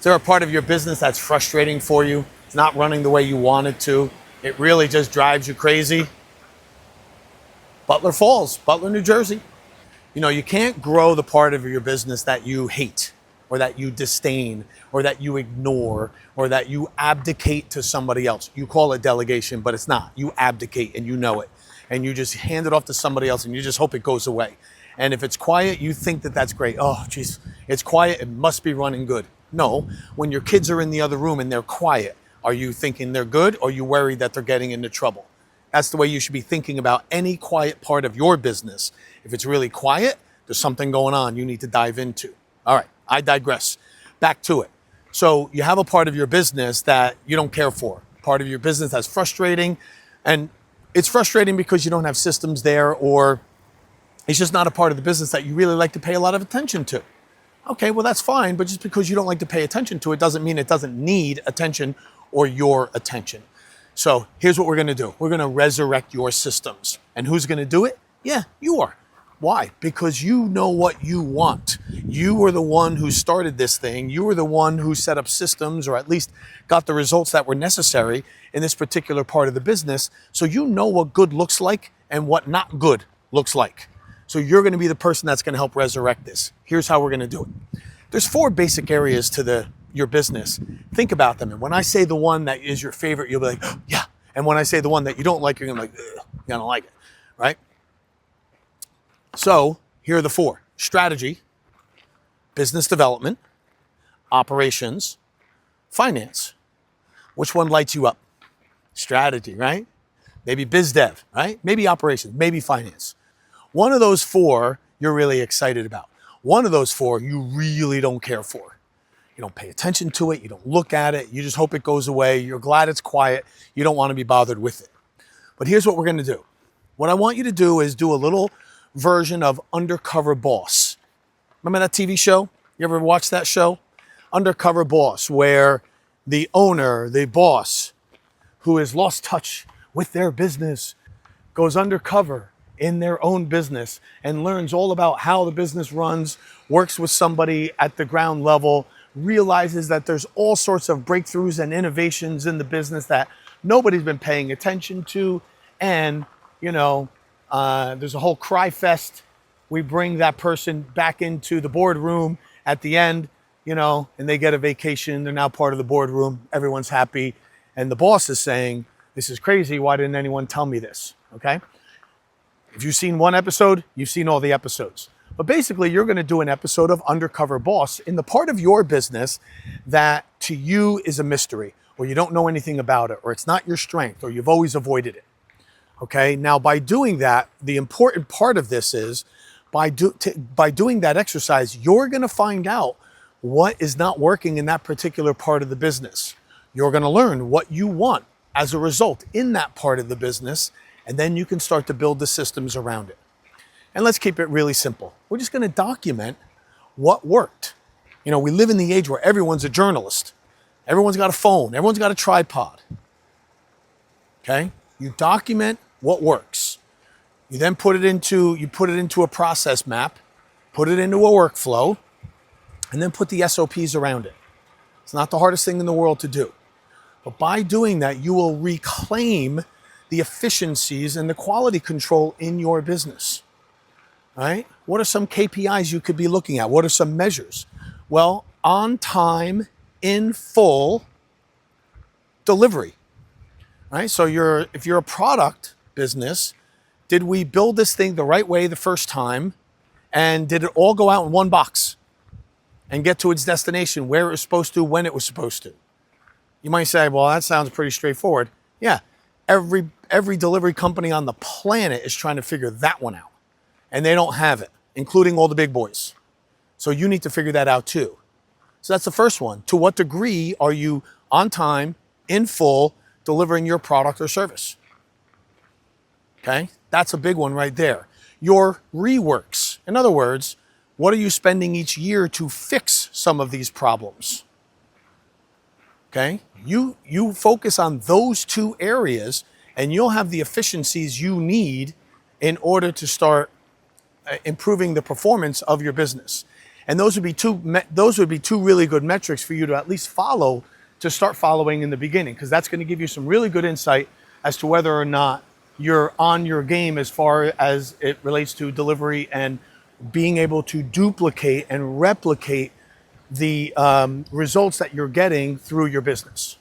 Is there a part of your business that's frustrating for you? It's not running the way you want it to. It really just drives you crazy. Butler Falls, Butler, New Jersey. You know, you can't grow the part of your business that you hate or that you disdain or that you ignore or that you abdicate to somebody else. You call it delegation, but it's not. You abdicate and you know it. And you just hand it off to somebody else and you just hope it goes away. And if it's quiet, you think that that's great. Oh, geez, it's quiet. It must be running good. No, when your kids are in the other room and they're quiet, are you thinking they're good or are you worried that they're getting into trouble? That's the way you should be thinking about any quiet part of your business. If it's really quiet, there's something going on you need to dive into. All right, I digress. Back to it. So you have a part of your business that you don't care for, part of your business that's frustrating, and it's frustrating because you don't have systems there, or it's just not a part of the business that you really like to pay a lot of attention to. Okay, well, that's fine, but just because you don't like to pay attention to it doesn't mean it doesn't need attention or your attention. So here's what we're going to do. We're going to resurrect your systems. And who's going to do it? Yeah, you are. Why? Because you know what you want. You were the one who started this thing. You were the one who set up systems, or at least got the results that were necessary in this particular part of the business. So you know what good looks like and what not good looks like. So you're going to be the person that's going to help resurrect this. Here's how we're going to do it. There's 4 basic areas to your business. Think about them. And when I say the one that is your favorite, you'll be like, oh, yeah. And when I say the one that you don't like, you're going to be like, you don't like it, right? So here are the 4. Strategy, business development, operations, finance. Which one lights you up? Strategy, right? Maybe biz dev, right? Maybe operations, maybe finance. One of those 4 you're really excited about. One of those 4 you really don't care for. You don't pay attention to it. You don't look at it. You just hope it goes away. You're glad it's quiet. You don't want to be bothered with it. But here's what we're going to do. What I want you to do is do a little version of Undercover Boss. Remember that TV show? You ever watch that show? Undercover Boss, where the owner, the boss, who has lost touch with their business, goes undercover in their own business and learns all about how the business runs, works with somebody at the ground level, realizes that there's all sorts of breakthroughs and innovations in the business that nobody's been paying attention to. And, there's a whole cry fest. We bring that person back into the boardroom at the end, and they get a vacation. They're now part of the boardroom. Everyone's happy. And the boss is saying, this is crazy. Why didn't anyone tell me this? Okay. If you've seen one episode, you've seen all the episodes. But basically, you're going to do an episode of Undercover Boss in the part of your business that to you is a mystery, or you don't know anything about it, or it's not your strength, or you've always avoided it. Okay, now by doing that, the important part of this is by doing that exercise, you're going to find out what is not working in that particular part of the business. You're going to learn what you want as a result in that part of the business, and then you can start to build the systems around it. And let's keep it really simple. We're just going to document what worked. We live in the age where everyone's a journalist. Everyone's got a phone. Everyone's got a tripod. Okay? You document what works. You then put it into a process map, put it into a workflow, and then put the SOPs around it. It's not the hardest thing in the world to do. But by doing that, you will reclaim the efficiencies and the quality control in your business. Right? What are some KPIs you could be looking at? What are some measures? Well, on time, in full delivery. Right? So if you're a product business, did we build this thing the right way the first time? And did it all go out in one box and get to its destination where it was supposed to, when it was supposed to? You might say, well, that sounds pretty straightforward. Yeah, every delivery company on the planet is trying to figure that one out. And they don't have it, including all the big boys. So you need to figure that out too. So that's the first one. To what degree are you on time, in full, delivering your product or service? Okay, that's a big one right there. Your reworks. In other words, what are you spending each year to fix some of these problems? Okay, you focus on those 2 areas and you'll have the efficiencies you need in order to start improving the performance of your business. And those would be two really good metrics for you to at least follow, to start following in the beginning, because that's going to give you some really good insight as to whether or not you're on your game as far as it relates to delivery and being able to duplicate and replicate the results that you're getting through your business.